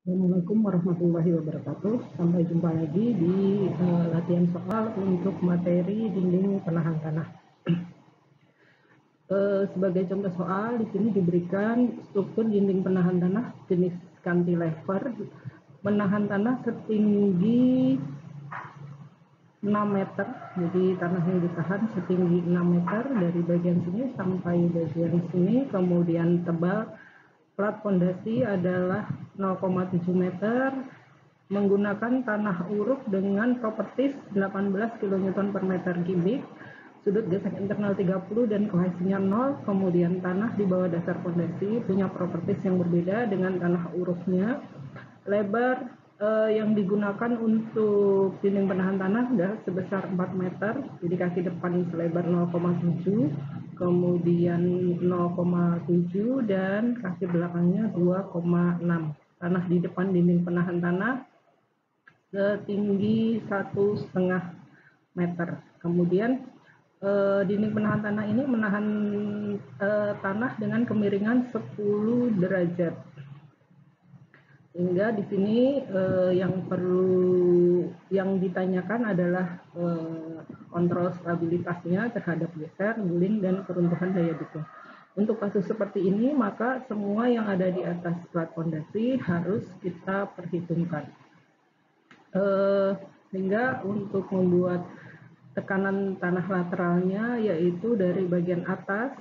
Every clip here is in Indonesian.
Assalamualaikum warahmatullahi wabarakatuh. Sampai jumpa lagi di latihan soal untuk materi dinding penahan tanah. Sebagai contoh soal, di sini diberikan struktur dinding penahan tanah jenis cantilever menahan tanah setinggi 6 meter. Jadi tanah yang ditahan setinggi 6 meter dari bagian sini sampai bagian sini, kemudian tebal plat fondasi adalah 0,7 meter menggunakan tanah uruk dengan properties 18 kN per meter kubik, sudut gesek internal 30 dan kohesinya 0. Kemudian tanah di bawah dasar fondasi punya properties yang berbeda dengan tanah uruknya. Lebar yang digunakan untuk dinding penahan tanah adalah sebesar 4 meter, jadi kaki depan selebar 0,7, kemudian 0,7 dan kaki belakangnya 2,6. Tanah di depan dinding penahan tanah setinggi 1,5 meter. Kemudian dinding penahan tanah ini menahan tanah dengan kemiringan 10 derajat. Sehingga di sini yang ditanyakan adalah kontrol stabilitasnya terhadap geser, guling, dan keruntuhan daya dukung. Untuk kasus seperti ini, maka semua yang ada di atas plat fondasi harus kita perhitungkan. Sehingga untuk membuat tekanan tanah lateralnya yaitu dari bagian atas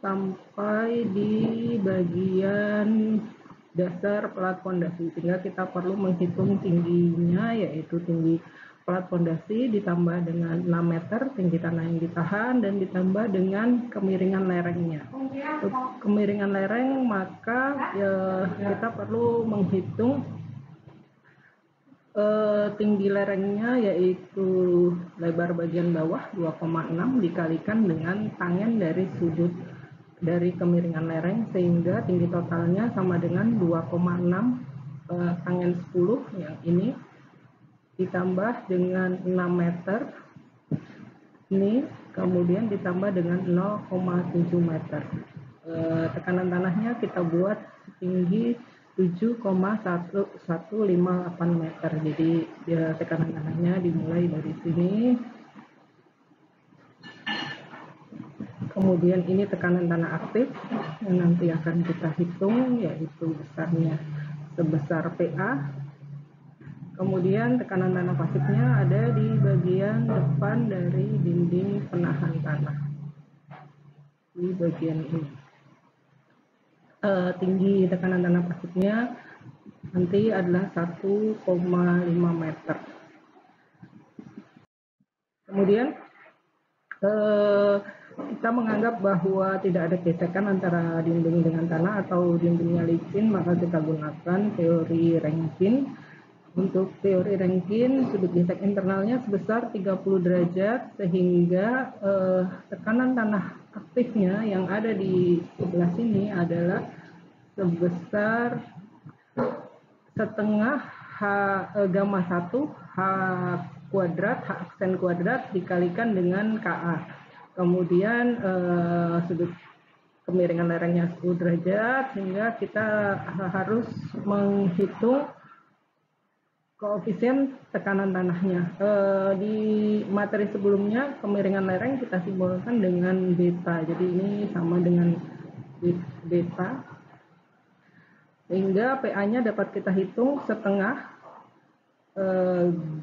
sampai di bagian dasar plat fondasi, sehingga kita perlu menghitung tingginya, yaitu tinggi plat fondasi ditambah dengan 6 meter tinggi tanah yang ditahan dan ditambah dengan kemiringan lerengnya. Untuk kemiringan lereng maka kita perlu menghitung tinggi lerengnya, yaitu lebar bagian bawah 2,6 dikalikan dengan tangen dari sudut dari kemiringan lereng, sehingga tinggi totalnya sama dengan 2,6 tangen 10 yang ini ditambah dengan 6 meter ini, kemudian ditambah dengan 0,7 meter. Tekanan tanahnya kita buat setinggi 7,1158 meter. Jadi tekanan tanahnya dimulai dari sini. Kemudian ini tekanan tanah aktif yang nanti akan kita hitung, yaitu besarnya sebesar PA. Kemudian tekanan tanah pasifnya ada di bagian depan dari dinding penahan tanah, di bagian ini. Tinggi tekanan tanah pasifnya nanti adalah 1,5 meter. Kemudian kita menganggap bahwa tidak ada gesekan antara dinding dengan tanah atau dindingnya licin, maka kita gunakan teori Rankine. Untuk teori Rankine, sudut gesek internalnya sebesar 30 derajat, sehingga tekanan tanah aktifnya yang ada di sebelah sini adalah sebesar setengah gamma 1 H kuadrat, H aksen kuadrat dikalikan dengan KA. Kemudian sudut kemiringan lerengnya 10 derajat, sehingga kita harus menghitung koefisien tekanan tanahnya. Di materi sebelumnya kemiringan lereng kita simbolkan dengan beta, jadi ini sama dengan beta, sehingga PA-nya dapat kita hitung setengah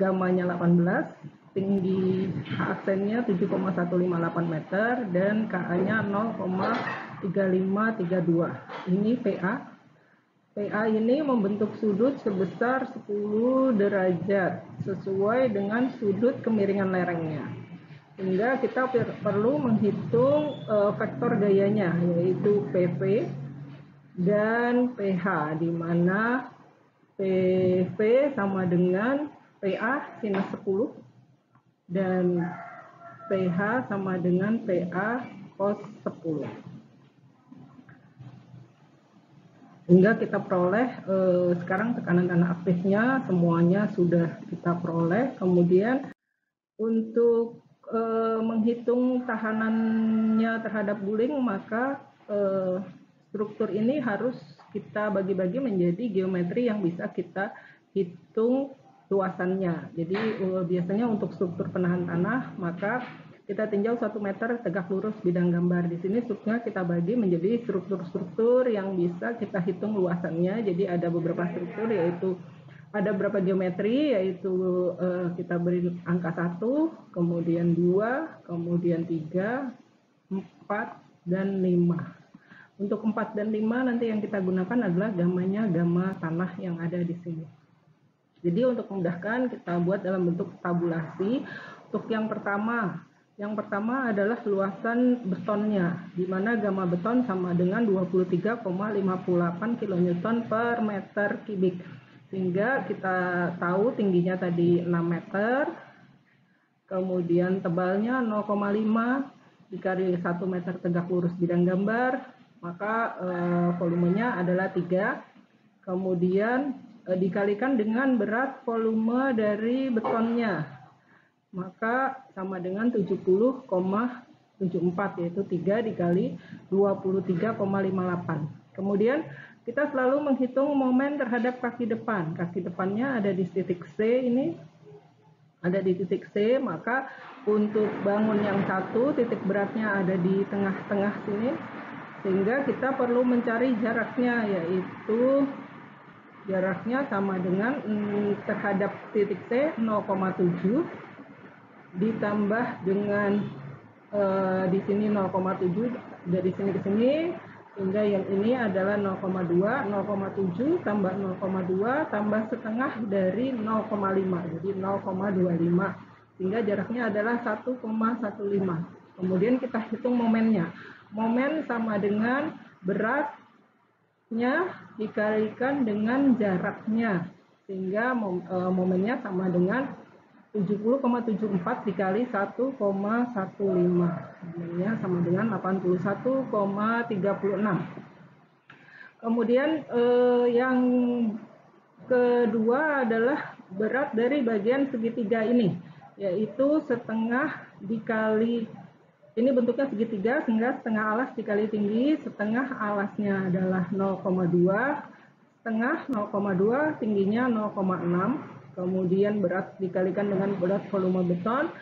gamanya 18, tinggi H aksennya 7,158 meter dan KA-nya 0,3532. Ini PA. PA ini membentuk sudut sebesar 10 derajat sesuai dengan sudut kemiringan lerengnya. Sehingga kita perlu menghitung vektor gayanya, yaitu PV dan PH, di mana PV sama dengan PA sinus 10 dan PH sama dengan PA cos 10. Hingga kita peroleh sekarang tekanan tanah aktifnya semuanya sudah kita peroleh. Kemudian untuk menghitung tahanannya terhadap guling, maka struktur ini harus kita bagi-bagi menjadi geometri yang bisa kita hitung luasannya. Jadi biasanya untuk struktur penahan tanah, maka kita tinjau 1 meter tegak lurus bidang gambar. Di sini strukturnya kita bagi menjadi struktur-struktur yang bisa kita hitung luasannya. Jadi ada beberapa struktur, yaitu ada beberapa geometri, yaitu kita beri angka 1, kemudian 2, kemudian 3, 4, dan 5. Untuk 4 dan 5 nanti yang kita gunakan adalah gamanya gama tanah yang ada di sini. Jadi untuk memudahkan kita buat dalam bentuk tabulasi. Untuk yang pertama adalah luasan betonnya, di mana gama beton sama dengan 23,58 kN per meter kubik. Sehingga kita tahu tingginya tadi 6 meter, kemudian tebalnya 0,5 dikali 1 meter tegak lurus bidang gambar, maka volumenya adalah 3. Kemudian dikalikan dengan berat volume dari betonnya, maka sama dengan 70,74, yaitu 3 dikali 23,58. Kemudian kita selalu menghitung momen terhadap kaki depan. Kaki depannya ada di titik C ini, ada di titik C, maka untuk bangun yang satu, titik beratnya ada di tengah-tengah sini, sehingga kita perlu mencari jaraknya, yaitu jaraknya sama dengan terhadap titik C 0,7 ditambah dengan di sini 0,7 dari sini ke sini, sehingga yang ini adalah 0,2, 0,7 tambah 0,2 tambah setengah dari 0,5, jadi 0,25, sehingga jaraknya adalah 1,15. Kemudian kita hitung momennya. Momen sama dengan beratnya dikalikan dengan jaraknya, sehingga momennya sama dengan 70,74 dikali 1,15, momennya sama dengan 81,36. Kemudian yang kedua adalah berat dari bagian segitiga ini, yaitu setengah dikali, ini bentuknya segitiga, sehingga setengah alas dikali tinggi, setengah alasnya adalah 0,2, setengah 0,2, tingginya 0,6, kemudian berat dikalikan dengan berat volume beton,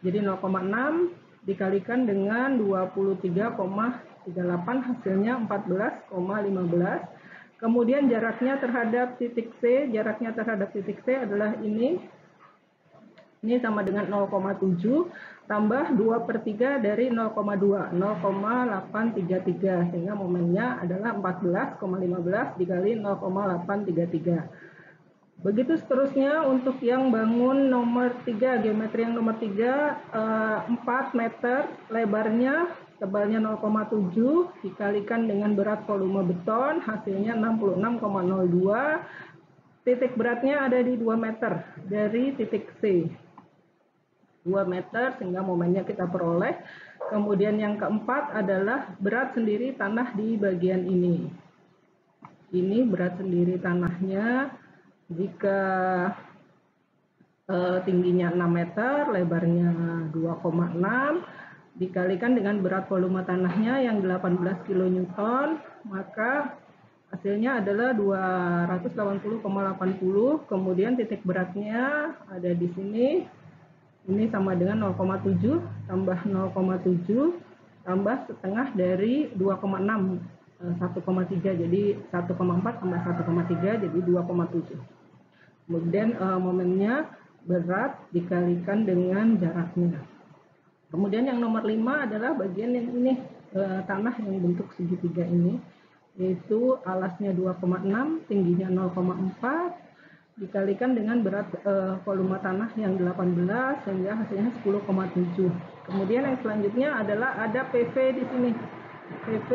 jadi 0,6 dikalikan dengan 23,38, hasilnya 14,15. Kemudian jaraknya terhadap titik C, adalah ini sama dengan 0,7 tambah 2/3 dari 0,2, 0,833, sehingga momennya adalah 14,15 dikali 0,833. Begitu seterusnya untuk yang bangun nomor 3, geometri yang nomor 3, 4 meter lebarnya, tebalnya 0,7 dikalikan dengan berat volume beton, hasilnya 66,02. Titik beratnya ada di 2 meter dari titik C. 2 meter, sehingga momennya kita peroleh. Kemudian yang keempat adalah berat sendiri tanah di bagian ini. Ini berat sendiri tanahnya, jika tingginya 6 meter, lebarnya 2,6, dikalikan dengan berat volume tanahnya yang 18 kN, maka hasilnya adalah 280,80. Kemudian titik beratnya ada di sini. Ini sama dengan 0,7 tambah 0,7 tambah setengah dari 2,6, 1,3, jadi 1,4 tambah 1,3 jadi 2,7. Kemudian momennya berat dikalikan dengan jaraknya. Kemudian yang nomor 5 adalah bagian yang ini, tanah yang bentuk segitiga ini, yaitu alasnya 2,6, tingginya 0,4, dikalikan dengan berat volume tanah yang 18, sehingga hasilnya 10,7. Kemudian yang selanjutnya adalah ada PV di sini. PV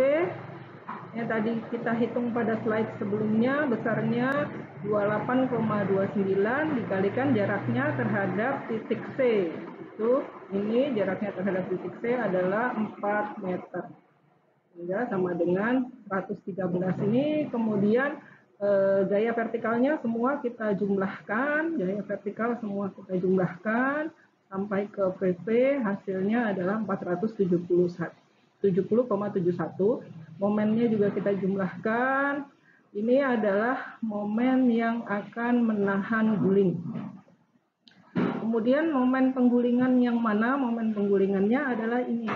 yang tadi kita hitung pada slide sebelumnya, besarnya 28,29 dikalikan jaraknya terhadap titik C. Ini jaraknya terhadap titik C adalah 4 meter. Sehingga sama dengan 113 ini. Kemudian gaya vertikalnya semua kita jumlahkan, sampai ke PP, hasilnya adalah 470,71. Momennya juga kita jumlahkan, Ini adalah momen yang akan menahan guling. Kemudian momen penggulingan yang mana? Momen penggulingannya adalah ini,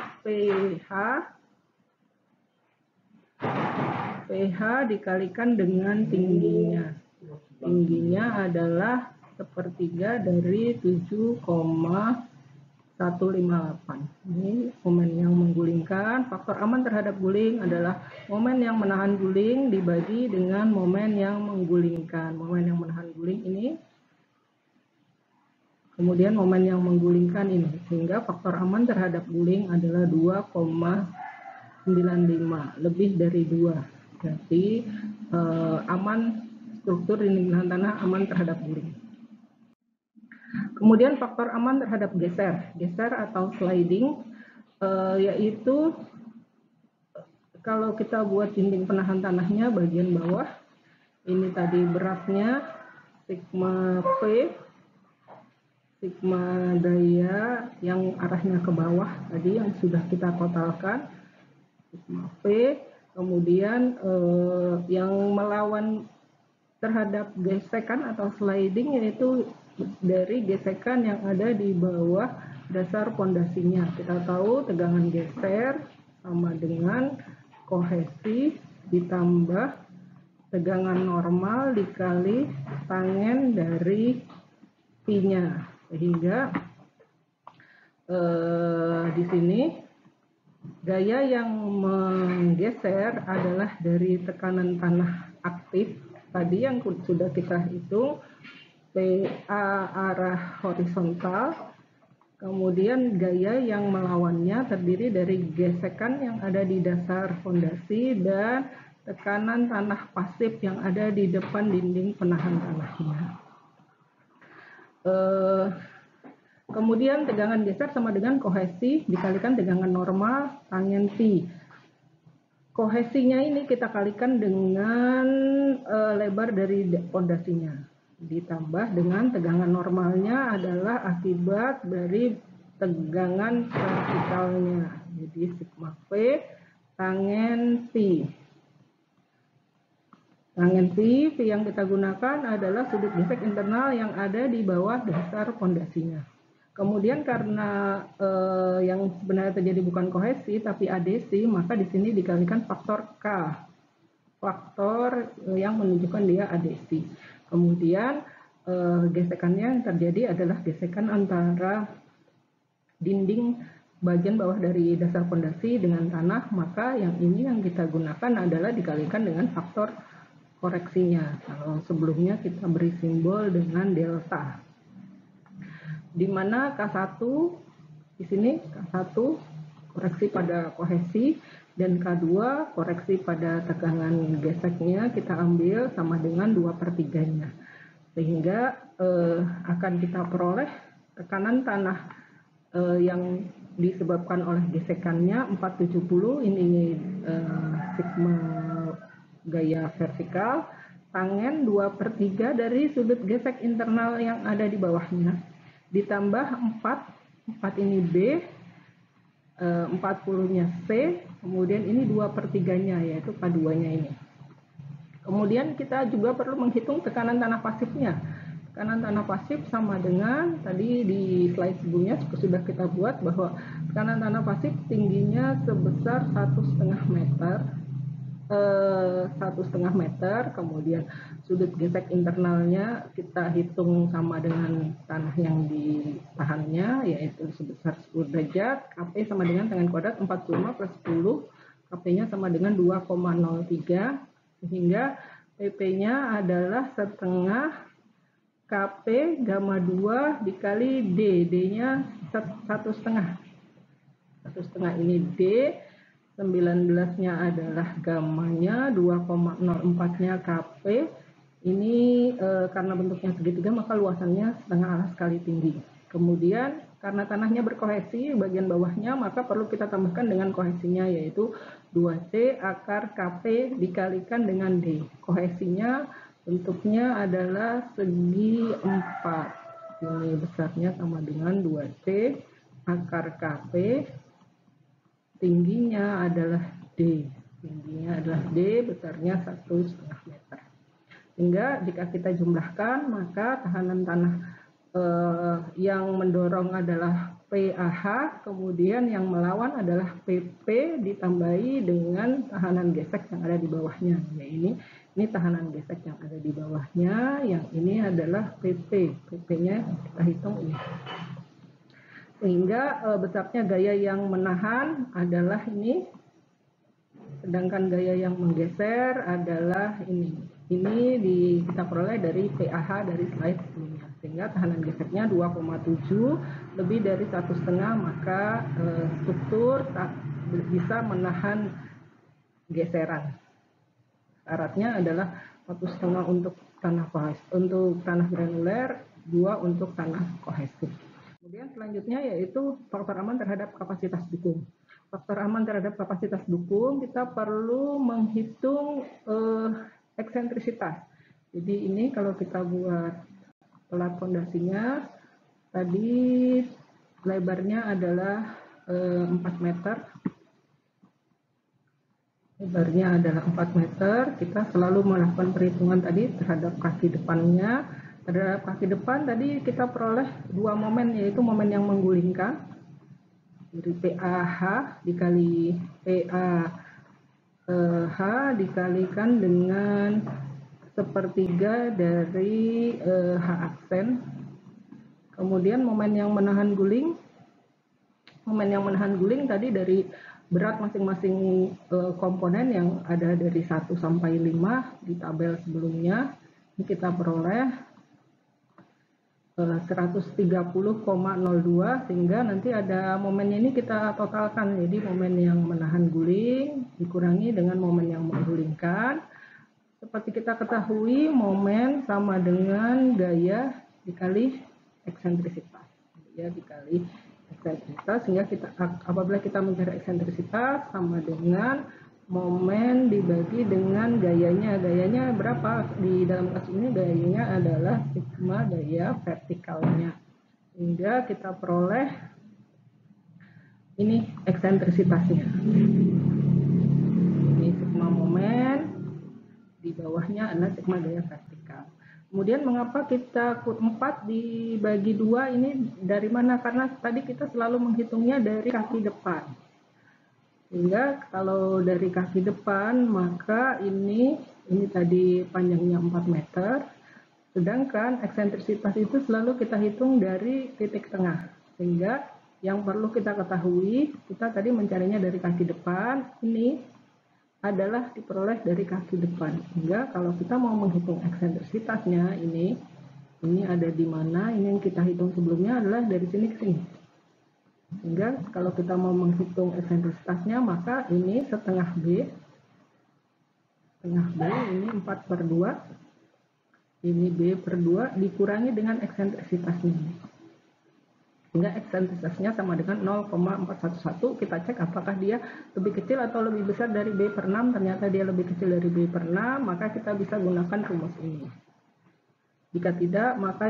PH dikalikan dengan tingginya. Tingginya adalah sepertiga dari 7,158. Ini momen yang menggulingkan. Faktor aman terhadap guling adalah momen yang menahan guling dibagi dengan momen yang menggulingkan. Momen yang menahan guling ini, kemudian momen yang menggulingkan ini. Sehingga faktor aman terhadap guling adalah 2,95, lebih dari 2. Jadi aman, struktur dinding penahan tanah aman terhadap guling. Kemudian faktor aman terhadap geser atau sliding, yaitu kalau kita buat dinding penahan tanahnya bagian bawah, ini tadi beratnya sigma P, sigma gaya yang arahnya ke bawah tadi yang sudah kita totalkan, sigma P. Kemudian yang melawan terhadap gesekan atau sliding yaitu dari gesekan yang ada di bawah dasar pondasinya. Kita tahu tegangan geser sama dengan kohesi ditambah tegangan normal dikali tangen dari P-nya. Sehingga di sini gaya yang menggeser adalah dari tekanan tanah aktif tadi yang sudah kita hitung, PA arah horizontal, kemudian gaya yang melawannya terdiri dari gesekan yang ada di dasar fondasi dan tekanan tanah pasif yang ada di depan dinding penahan tanahnya. Kemudian tegangan geser sama dengan kohesi dikalikan tegangan normal tangen P. Kohesinya ini kita kalikan dengan lebar dari fondasinya, ditambah dengan tegangan normalnya adalah akibat dari tegangan vertikalnya. Jadi sigma P tangen P. Tangen P yang kita gunakan adalah sudut gesek internal yang ada di bawah dasar fondasinya. Kemudian karena yang sebenarnya terjadi bukan kohesi tapi adesi, maka di sini dikalikan faktor K. Faktor yang menunjukkan dia adesi. Kemudian gesekannya yang terjadi adalah gesekan antara dinding bagian bawah dari dasar fondasi dengan tanah, maka yang ini yang kita gunakan adalah dikalikan dengan faktor koreksinya. Kalau sebelumnya kita beri simbol dengan delta. Di mana K1 di sini K1 koreksi pada kohesi dan K2 koreksi pada tegangan geseknya kita ambil sama dengan 2/3-nya. Sehingga akan kita peroleh tekanan tanah yang disebabkan oleh gesekannya 470, ini sigma gaya vertikal, tangen 2/3 dari sudut gesek internal yang ada di bawahnya, ditambah 4 ini B, 40-nya C, kemudian ini 2/3-nya yaitu K2-nya ini. Kemudian kita juga perlu menghitung tekanan tanah pasifnya. Tekanan tanah pasif sama dengan tadi di slide sebelumnya sudah kita buat bahwa tekanan tanah pasif tingginya sebesar 1,5 meter. 1,5 meter, kemudian sudut gesek internalnya kita hitung sama dengan tanah yang ditahannya yaitu sebesar 10 derajat, Kp sama dengan tangen kuadrat 45 plus 10, Kp-nya sama dengan 2,03, sehingga PP-nya adalah setengah Kp gamma 2 dikali D, D-nya 1,5. 1,5 ini D, 19-nya adalah gammanya, 2,04-nya Kp. Ini karena bentuknya segitiga maka luasannya setengah alas kali tinggi. Kemudian karena tanahnya berkohesi bagian bawahnya maka perlu kita tambahkan dengan kohesinya yaitu 2C akar Kp dikalikan dengan D. Kohesinya bentuknya adalah segi 4. Ini besarnya sama dengan 2C akar Kp. Tingginya adalah D. tingginya adalah D, besarnya 1,5 meter. Sehingga jika kita jumlahkan, maka tahanan tanah yang mendorong adalah PAH, kemudian yang melawan adalah PP ditambahi dengan tahanan gesek yang ada di bawahnya. Ya, ini tahanan gesek yang ada di bawahnya, yang ini adalah PP. PP-nya kita hitung ini. Sehingga besarnya gaya yang menahan adalah ini, sedangkan gaya yang menggeser adalah ini. Ini kita peroleh dari PAH dari slide sebelumnya. Sehingga tahanan geseknya 2,7, lebih dari 1,5, maka struktur bisa menahan geseran. Syaratnya adalah 1,5 untuk tanah granuler, 2 untuk tanah kohesif. Kemudian selanjutnya yaitu faktor aman terhadap kapasitas dukung. Faktor aman terhadap kapasitas dukung, kita perlu menghitung eksentrisitas. Jadi ini kalau kita buat pelat fondasinya, tadi lebarnya adalah 4 meter. Lebarnya adalah 4 meter, kita selalu melakukan perhitungan tadi terhadap kaki depannya. Terhadap kaki depan tadi kita peroleh 2 momen, yaitu momen yang menggulingkan dari PAH dikali PAH dikalikan dengan sepertiga dari H aksen. Kemudian momen yang menahan guling tadi dari berat masing-masing komponen yang ada dari 1 sampai 5 di tabel sebelumnya. Ini kita peroleh 130,02, sehingga nanti ada momennya ini kita totalkan. Jadi momen yang menahan guling dikurangi dengan momen yang menggulingkan. Seperti kita ketahui, momen sama dengan gaya dikali eksentrisitas. Ya, dikali eksentrisitas, sehingga apabila kita mencari eksentrisitas sama dengan momen dibagi dengan gayanya. Gayanya berapa? Di dalam kasus ini gayanya adalah sigma gaya vertikalnya. Sehingga kita peroleh ini eksentrisitasnya. Ini sigma momen, di bawahnya adalah sigma gaya vertikal. Kemudian mengapa kita 4 dibagi 2 ini dari mana? Karena tadi kita selalu menghitungnya dari kaki depan. Sehingga kalau dari kaki depan, maka ini tadi panjangnya 4 meter, sedangkan eksentrisitas itu selalu kita hitung dari titik tengah. Sehingga yang perlu kita ketahui, kita tadi mencarinya dari kaki depan, ini adalah diperoleh dari kaki depan. Sehingga kalau kita mau menghitung eksentrisitasnya, ini ada di mana, ini yang kita hitung sebelumnya adalah dari sini ke sini. Sehingga kalau kita mau menghitung eksentrisitasnya, maka ini setengah B ini 4/2, ini B/2 dikurangi dengan eksentrisitasnya. Sehingga eksentrisitasnya sama dengan 0,411. Kita cek apakah dia lebih kecil atau lebih besar dari B/6. Ternyata dia lebih kecil dari B/6, maka kita bisa gunakan rumus ini. Jika tidak, maka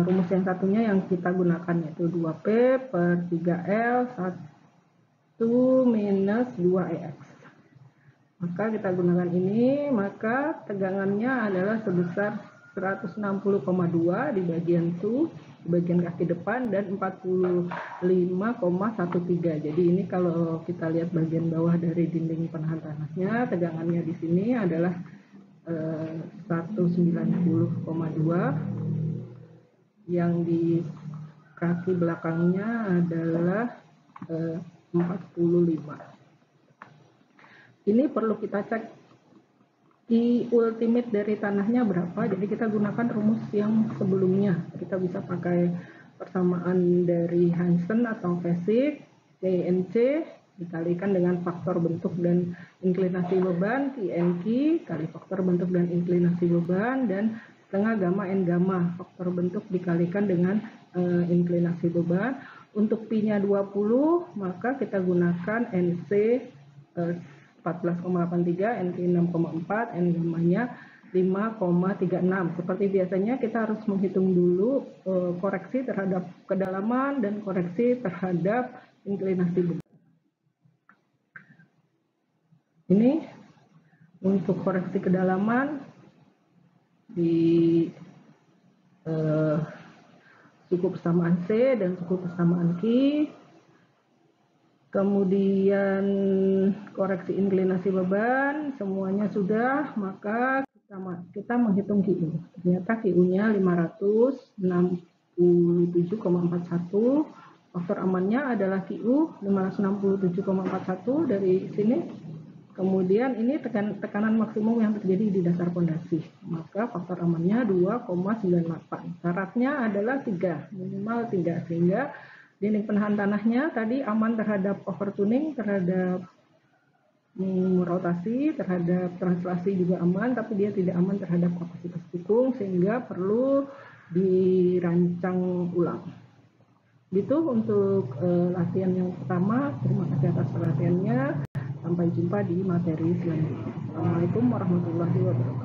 rumus yang satunya yang kita gunakan yaitu 2P per 3L 1 minus 2EX. Maka kita gunakan ini, maka tegangannya adalah sebesar 160,2 di bagian di bagian kaki depan, dan 45,13. Jadi ini kalau kita lihat bagian bawah dari dinding penahan tanahnya, tegangannya di sini adalah 190,2, yang di kaki belakangnya adalah 45. Ini perlu kita cek I ultimate dari tanahnya berapa. Jadi kita gunakan rumus yang sebelumnya. Kita bisa pakai persamaan dari Hansen atau Fesik, CNC dikalikan dengan faktor bentuk dan inklinasi beban, TNQ kali faktor bentuk dan inklinasi beban, dan setengah gamma N gamma, faktor bentuk dikalikan dengan inklinasi beban. Untuk Pi-nya 20, maka kita gunakan NC 14,83, NQ 6,4, N gammanya 5,36. Seperti biasanya kita harus menghitung dulu koreksi terhadap kedalaman dan koreksi terhadap inklinasi beban. Ini untuk koreksi kedalaman di suku persamaan C dan suku persamaan Q. Kemudian koreksi inklinasi beban, semuanya sudah, maka kita menghitung QU. Ternyata QU-nya 567,41. Faktor amannya adalah QU 567,41 dari sini. Kemudian ini tekanan maksimum yang terjadi di dasar pondasi. Maka faktor amannya 2,98. Syaratnya adalah 3, minimal 3, sehingga dinding penahan tanahnya tadi aman terhadap overtuning, terhadap rotasi, terhadap translasi juga aman, tapi dia tidak aman terhadap kapasitas tikung, sehingga perlu dirancang ulang. Gitu untuk latihan yang pertama. Terima kasih atas perhatiannya. Sampai jumpa di materi selanjutnya. Assalamualaikum warahmatullahi wabarakatuh.